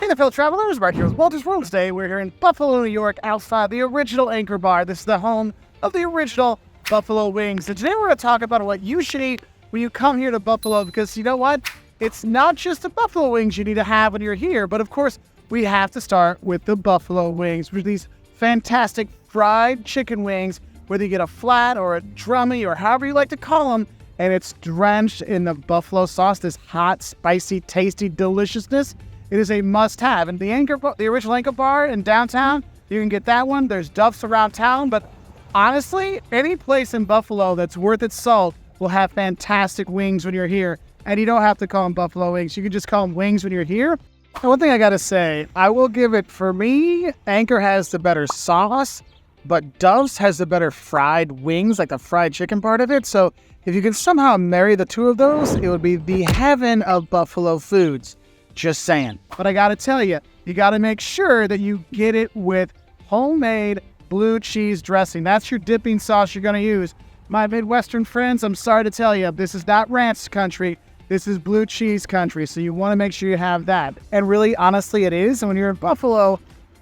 Hey there, fellow travelers, right here with Wolters World Day. We're here in Buffalo, New York, outside the original Anchor Bar. This is the home of the original Buffalo Wings. And today we're going to talk about what you should eat when you come here to Buffalo, because you know what? It's not just the Buffalo Wings you need to have when you're here, but of course, we have to start with the Buffalo Wings, which are these fantastic fried chicken wings, whether you get a flat or a drummy or however you like to call them, and it's drenched in the buffalo sauce, this hot, spicy, tasty deliciousness. It is a must-have. And the original Anchor Bar in downtown, you can get that one. There's Duff's around town, but honestly, any place in Buffalo that's worth its salt will have fantastic wings when you're here. And you don't have to call them Buffalo Wings. You can just call them wings when you're here. And one thing I gotta say, I will give it, for me, Anchor has the better sauce, but Duff's has the better fried wings, like the fried chicken part of it. So if you can somehow marry the two of those, it would be the heaven of Buffalo foods. Just saying. But I gotta tell you, you gotta make sure that you get it with homemade blue cheese dressing. That's your dipping sauce you're gonna use. My Midwestern friends, I'm sorry to tell you, this is not ranch country. This is blue cheese country, so you wanna make sure you have that. And really, honestly, it is. And when you're in Buffalo,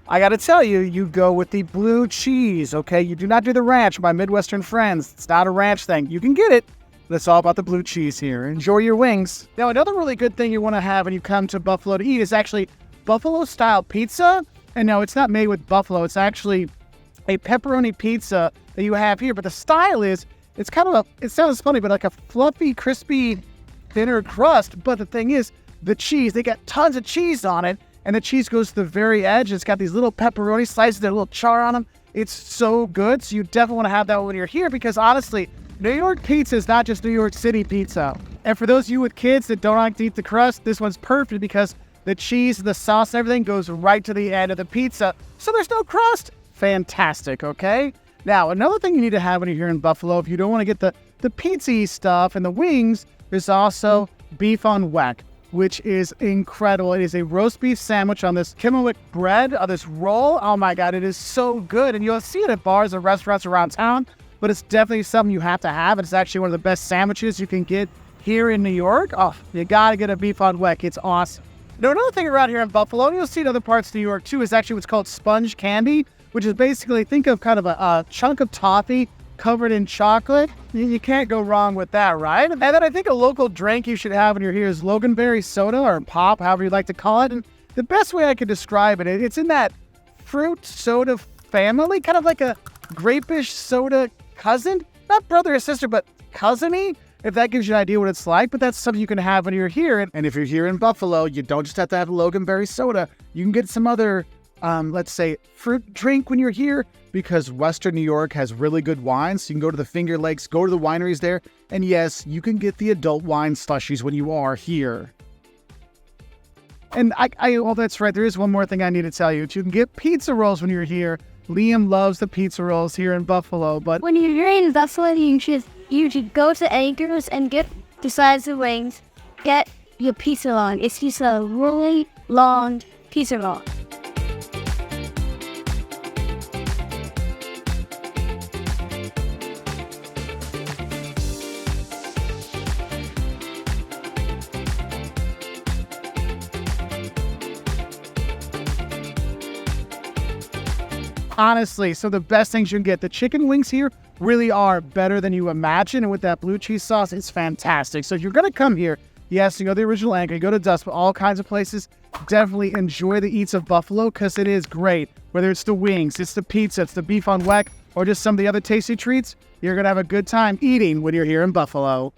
I gotta tell you, you go with the blue cheese, okay? You do not do the ranch, my Midwestern friends. It's not a ranch thing. You can get it. It's all about the blue cheese here. Enjoy your wings. Now, another really good thing you want to have when you come to Buffalo to eat is actually Buffalo-style pizza. And no, it's not made with buffalo. It's actually a pepperoni pizza that you have here. But the style is, it's kind of it sounds funny, but like a fluffy, crispy, thinner crust. But the thing is, the cheese, they got tons of cheese on it. And the cheese goes to the very edge. It's got these little pepperoni slices, that little char on them. It's so good. So you definitely want to have that when you're here, because honestly, New York pizza is not just New York City pizza. And for those of you with kids that don't like to eat the crust, this one's perfect because the cheese, the sauce, everything goes right to the end of the pizza. So there's no crust. Fantastic, okay? Now, another thing you need to have when you're here in Buffalo, if you don't want to get the pizza stuff and the wings, there's also beef on Weck, which is incredible. It is a roast beef sandwich on this Kimmelwick bread, on this roll. Oh my God, it is so good. And you'll see it at bars and restaurants around town. But it's definitely something you have to have. It's actually one of the best sandwiches you can get here in New York. Oh, you gotta get a beef on Weck. It's awesome. Now, another thing around here in Buffalo, and you'll see in other parts of New York too, is actually what's called sponge candy, which is basically, think of kind of a chunk of toffee covered in chocolate. You can't go wrong with that, right? And then I think a local drink you should have when you're here is Loganberry soda, or pop, however you'd like to call it. And the best way I could describe it, it's in that fruit soda family, kind of like a grapish soda cousin, not brother or sister, but cousin-y, if that gives you an idea what it's like. But that's something you can have when you're here. And if you're here in Buffalo, you don't just have to have Loganberry soda. You can get some other, let's say, fruit drink when you're here, because Western New York has really good wines. So you can go to the Finger Lakes, go to the wineries there. And yes, you can get the adult wine slushies when you are here. And oh, that's right. There is one more thing I need to tell you. You can get pizza rolls when you're here. Liam loves the pizza rolls here in Buffalo, but when you're here in Buffalo, you should go to Anchor's and get, besides the wings, get your pizza roll. It's just a really long pizza roll. honestly, so the best things you can get. The chicken wings here really are better than you imagine. And with that blue cheese sauce, it's fantastic. So if you're going to come here, yes, you go to the original Anchor, you go to Dust, but all kinds of places, definitely enjoy the eats of Buffalo because it is great. Whether it's the wings, it's the pizza, it's the beef on Weck, or just some of the other tasty treats, you're going to have a good time eating when you're here in Buffalo.